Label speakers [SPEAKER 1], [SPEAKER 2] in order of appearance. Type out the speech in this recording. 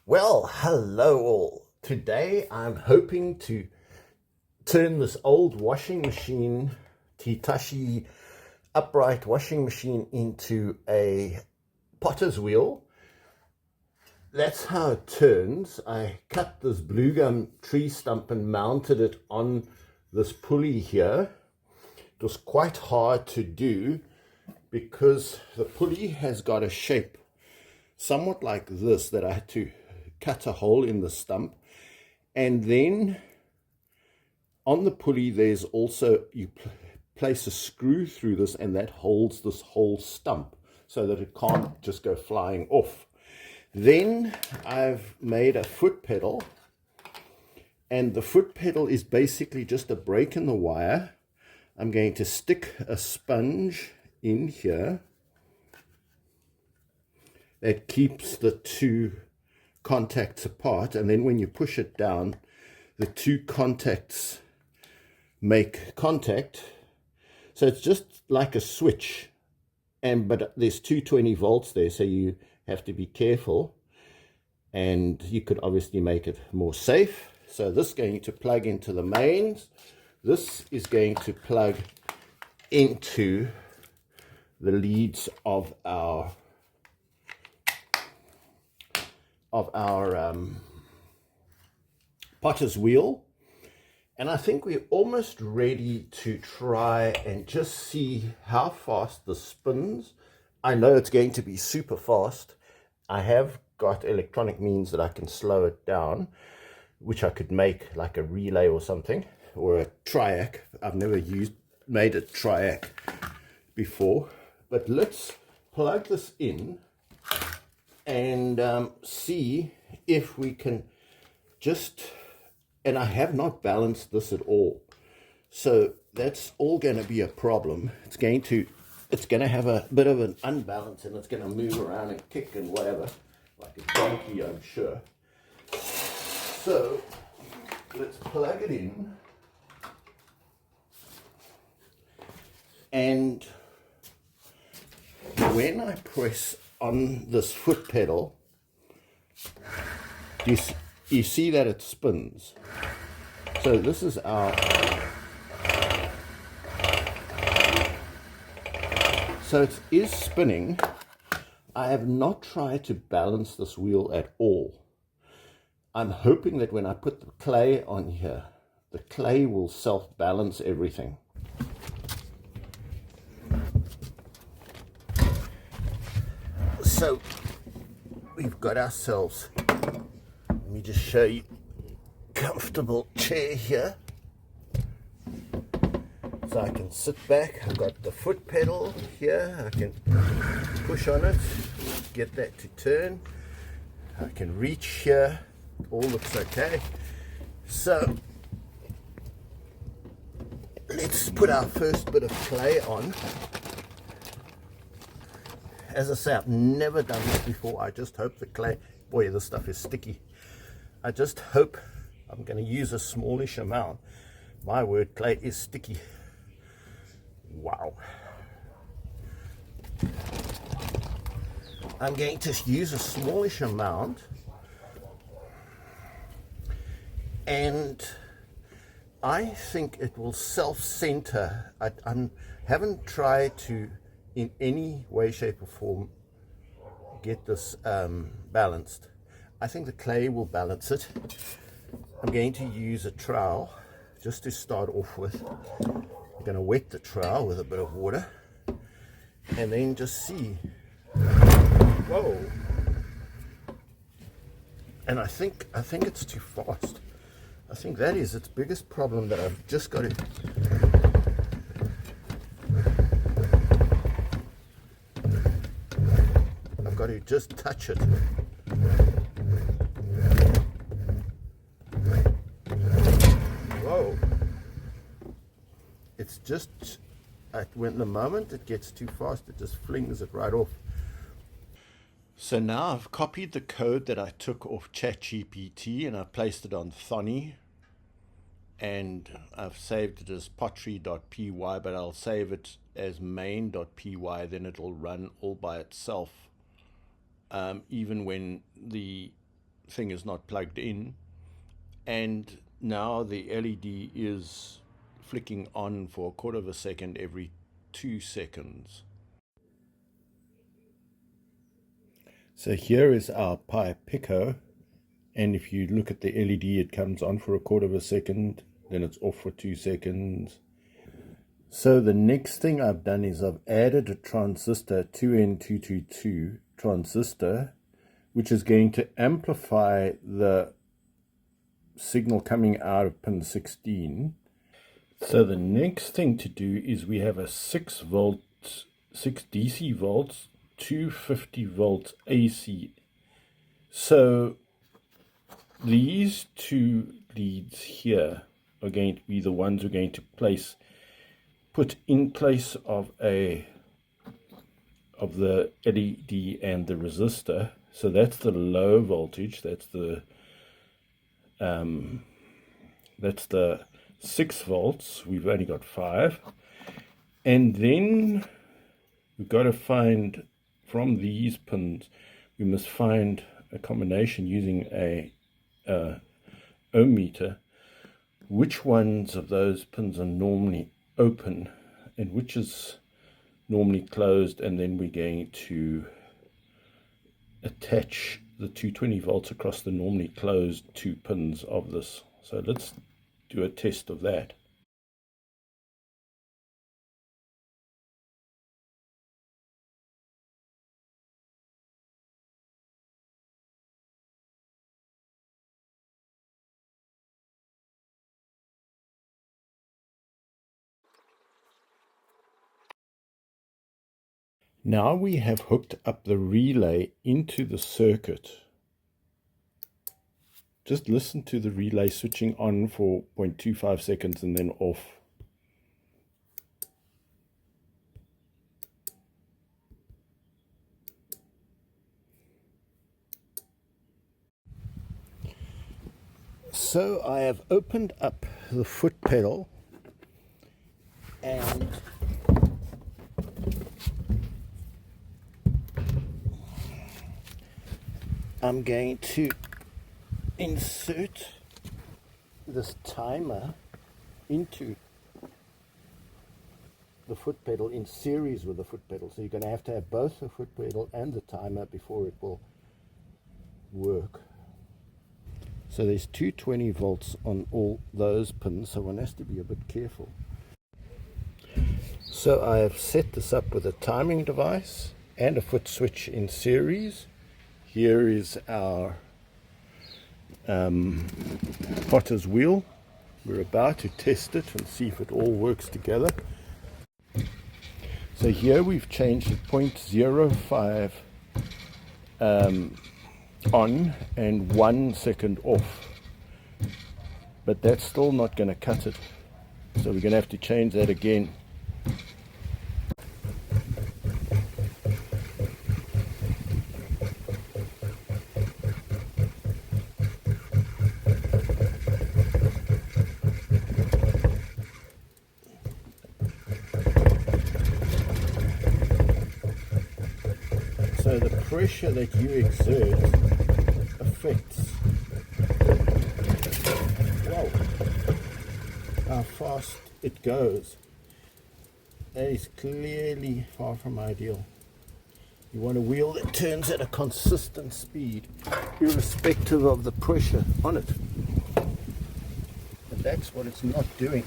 [SPEAKER 1] Well, hello all. Today I'm hoping to turn this old washing machine, Hitachi upright washing machine, into a potter's wheel. That's how it turns. I cut this blue gum tree stump and mounted it on this pulley here. It was quite hard to do because the pulley has got a shape somewhat like this that I had to cut a hole in the stump, and then on the pulley there's also, you place a screw through this and that holds this whole stump so that it can't just go flying off. Then I've made a foot pedal, and the foot pedal is basically just a break in the wire. I'm going to stick a sponge in here that keeps the two contacts apart, and then when you push it down, the two contacts make contact. So it's just like a switch, but there's 220 volts there, so you have to be careful, and you could obviously make it more safe. So this is going to plug into the mains. This is going to plug into the leads of our potter's wheel, and I think we're almost ready to try and just see how fast this spins. I know it's going to be super fast. I have got electronic means that I can slow it down, which I could make like a relay or something, or a triac. I've never made a triac before, but let's plug this in and see if we can just, and I have not balanced this at all, so that's all going to be a problem. It's going to have a bit of an unbalance, and it's going to move around and kick and whatever, like a donkey, I'm sure. So let's plug it in, and when I press on this foot pedal, you see that it spins. So this is so it is spinning. I have not tried to balance this wheel at all. I'm hoping that when I put the clay on here, the clay will self-balance everything. So we've got ourselves, let me just show you, comfortable chair here, so I can sit back. I've got the foot pedal here, I can push on it, get that to turn. I can reach here, all looks okay. So let's put our first bit of clay on. As I say, I've never done this before. I just hope the clay, boy, this stuff is sticky. I just hope, I'm going to use a smallish amount. My word, clay is sticky. Wow. I'm going to use a smallish amount, and I think it will self-center. I haven't tried to in any way, shape or form get this balanced. I think the clay will balance it. I'm going to use a trowel just to start off with. I'm going to wet the trowel with a bit of water and then just see. Whoa. And I think it's too fast. I think that is its biggest problem, that I've just got to just touch it. Whoa. It's just, when the moment it gets too fast, it just flings it right off. So now I've copied the code that I took off ChatGPT and I've placed it on Thonny, and I've saved it as pottery.py, but I'll save it as main.py, then it'll run all by itself. Even when the thing is not plugged in, and now the LED is flicking on for a quarter of a second every 2 seconds. So here is our Pi Pico, and if you look at the LED, it comes on for a quarter of a second, then it's off for 2 seconds. So the next thing I've done is I've added a transistor, 2N222 transistor, which is going to amplify the signal coming out of pin 16. So the next thing to do is we have a 6 DC volts, 250 volts AC. So these two leads here are going to be the ones we're going to put in place of the LED and the resistor. So that's the low voltage, that's the 6 volts. We've only got 5, and then we've got to find from these pins, we must find a combination using a ohm meter, which ones of those pins are normally open and which is normally closed, and then we're going to attach the 220 volts across the normally closed 2 pins of this. So let's do a test of that. Now we have hooked up the relay into the circuit. Just listen to the relay switching on for 0.25 seconds and then off. So I have opened up the foot pedal, and I'm going to insert this timer into the foot pedal in series with the foot pedal. So you're going to have both the foot pedal and the timer before it will work. So there's 220 volts on all those pins, so one has to be a bit careful. So I have set this up with a timing device and a foot switch in series. Here is our potter's wheel. We're about to test it and see if it all works together. So here we've changed it 0.05 on and 1 second off, but that's still not going to cut it, so we're going to have to change that again. So the pressure that you exert affects, wow, how fast it goes. That is clearly far from ideal. You want a wheel that turns at a consistent speed, irrespective of the pressure on it. And that's what it's not doing.